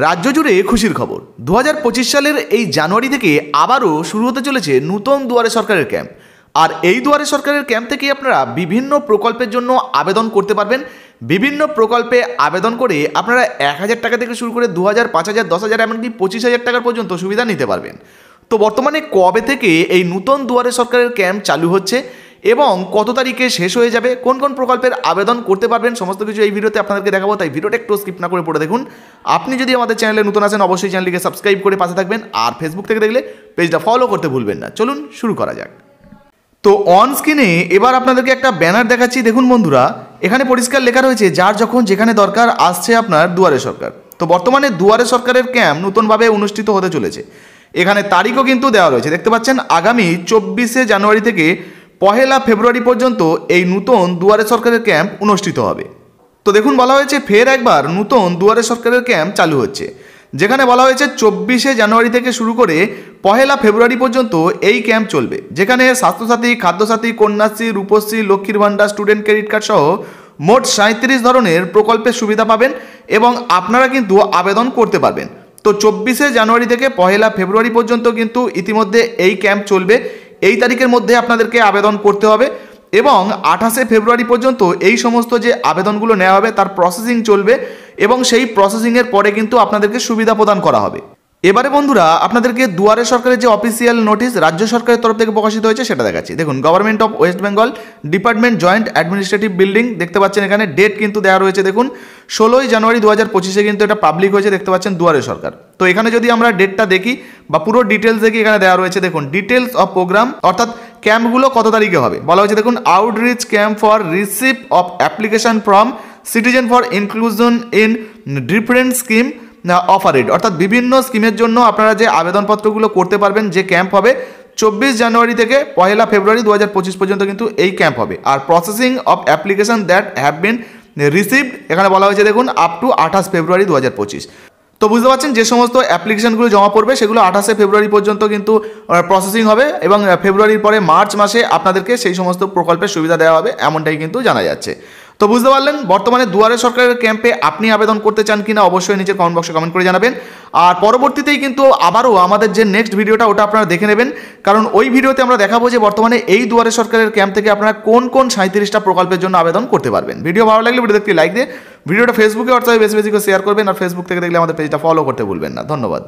রাজ্য জুড়ে খুশির খবর 2025 সালের এই জানুয়ারি থেকে আবারও শুরু হতে চলেছে নতুন দুয়ারে সরকারের ক্যাম্প। আর এই দুয়ারে সরকারের ক্যাম্প থেকে আপনারা বিভিন্ন প্রকল্পের জন্য আবেদন করতে পারবেন। বিভিন্ন প্রকল্পে আবেদন করে আপনারা 1000 টাকা থেকে শুরু করে 2000, 5000, 10,000 এমনকি 25,000 টাকার পর্যন্ত সুবিধা নিতে পারবেন। তো বর্তমানে কবে থেকে এই নতুন দুয়ারে সরকারের ক্যাম্প চালু হচ্ছে এবং কত তারিখে শেষ হয়ে যাবে, কোন কোন প্রকল্পের আবেদন করতে পারবেন, সমস্ত কিছু এই ভিডিওতে আপনাদেরকে দেখাবো। তাই ভিডিওটা একটু স্কিপ না করে পড়ে দেখুন। আপনি যদি আমাদের চ্যানেলে নতুন আসেন অবশ্যই চ্যানেলটিকে সাবস্ক্রাইব করে পাশে থাকবেন, আর ফেসবুক থেকে দেখলে পেজটা ফলো করতে ভুলবেন না। চলুন শুরু করা যাক। তো অন স্ক্রিনে এবার আপনাদেরকে একটা ব্যানার দেখাচ্ছি। দেখুন বন্ধুরা, এখানে পরিষ্কার লেখা রয়েছে যার যখন যেখানে দরকার আসছে আপনার দুয়ারে সরকার। তো বর্তমানে দুয়ারে সরকারের ক্যাম্প নতুনভাবে অনুষ্ঠিত হতে চলেছে। এখানে তারিখও কিন্তু দেওয়া রয়েছে, দেখতে পাচ্ছেন। আগামী 24শে জানুয়ারি থেকে 1 ফেব্রুয়ারি পর্যন্ত এই নতুন দুয়ারে সরকারের ক্যাম্প অনুষ্ঠিত হবে। তো দেখুন, বলা হয়েছে ফের একবার নতুন দুয়ারে সরকারের ক্যাম্প চালু হচ্ছে, যেখানে বলা হয়েছে 24শে জানুয়ারি থেকে শুরু করে 1 ফেব্রুয়ারি পর্যন্ত এই ক্যাম্প চলবে, যেখানে স্বাস্থ্যসাথী, খাদ্যসাথী, কন্যাশ্রী, রূপশ্রী, লক্ষ্মীর ভাণ্ডার, স্টুডেন্ট ক্রেডিট কার্ড সহ মোট 37 ধরনের প্রকল্পের সুবিধা পাবেন এবং আপনারা কিন্তু আবেদন করতে পারবেন। তো 24শে জানুয়ারি থেকে 1 ফেব্রুয়ারি পর্যন্ত কিন্তু ইতিমধ্যে এই ক্যাম্প চলবে। এই তারিখের মধ্যে আপনাদেরকে আবেদন করতে হবে এবং 28শে ফেব্রুয়ারি পর্যন্ত এই সমস্ত যে আবেদনগুলো নেওয়া হবে তার প্রসেসিং চলবে এবং সেই প্রসেসিংয়ের পরে কিন্তু আপনাদেরকে সুবিধা প্রদান করা হবে। এবারে বন্ধুরা আপনাদেরকে দুয়ারে সরকারের যে অফিসিয়াল নোটিশ রাজ্য সরকারের তরফ থেকে প্রকাশিত হয়েছে সেটা দেখাচ্ছি। দেখুন, government of West Bengal department joint administrative building, দেখতে পাচ্ছেন এখানে ডেট কিন্তু দেওয়া রয়েছে। দেখুন, 16ই জানুয়ারি 2025-এ কিন্তু এটা পাবলিক হয়েছে, দেখতে পাচ্ছেন দুয়ারে সরকার। তো এখানে যদি আমরা ডেটটা দেখি বা পুরো ডিটেলস দেখি, এখানে দেওয়া রয়েছে। দেখুন, ডিটেলস অফ প্রোগ্রাম, অর্থাৎ ক্যাম্পগুলো কত তারিখে হবে বলা হয়েছে। দেখুন, outreach camp for receive of application from citizen for inclusion in different scheme offered, অর্থাৎ বিভিন্ন স্কিমের জন্য আপনারা যে আবেদনপত্রগুলো করতে পারবেন, যে ক্যাম্প হবে 24 জানুয়ারি থেকে 1 ফেব্রুয়ারি 2025 পর্যন্ত কিন্তু এই ক্যাম্প হবে। আর processing of application that have been received, এখানে বলা হয়েছে দেখুন আপ টু 28 ফেব্রুয়ারি 2025। তো বুঝতে পারছেন, যে সমস্ত অ্যাপ্লিকেশনগুলো জমা পড়বে সেগুলো 28শে ফেব্রুয়ারি পর্যন্ত কিন্তু প্রসেসিং হবে এবং ফেব্রুয়ারির পরে মার্চ মাসে আপনাদেরকে সেই সমস্ত প্রকল্পের সুবিধা দেওয়া হবে, এমনটাই কিন্তু জানা যাচ্ছে। তো বুঝতে পারলেন, বর্তমানে দুয়ারে সরকারের ক্যাম্পে আপনি আবেদন করতে চান কিনা অবশ্যই নিচে কমেন্ট বক্সে কমেন্ট করে জানাবেন। আর পরবর্তীতেই কিন্তু আবারও আমাদের যে নেক্সট ভিডিওটা ওটা আপনারা দেখে নেবেন, কারণ ওই ভিডিওতে আমরা দেখাবো যে বর্তমানে এই দুয়ারে সরকারের ক্যাম্প থেকে আপনারা কোন কোন 37টা প্রকল্পের জন্য আবেদন করতে পারবেন। ভিডিও ভালো লাগলে ভিডিও দেখতে লাইক দিয়ে ভিডিওটা ফেসবুকে হোয়াটসঅ্যাপে বেশি বেশি করে শেয়ার করবেন, আর ফেসবুক থেকে দেখলে আমাদের পেজটা ফলো করতে ভুলবেন না। ধন্যবাদ।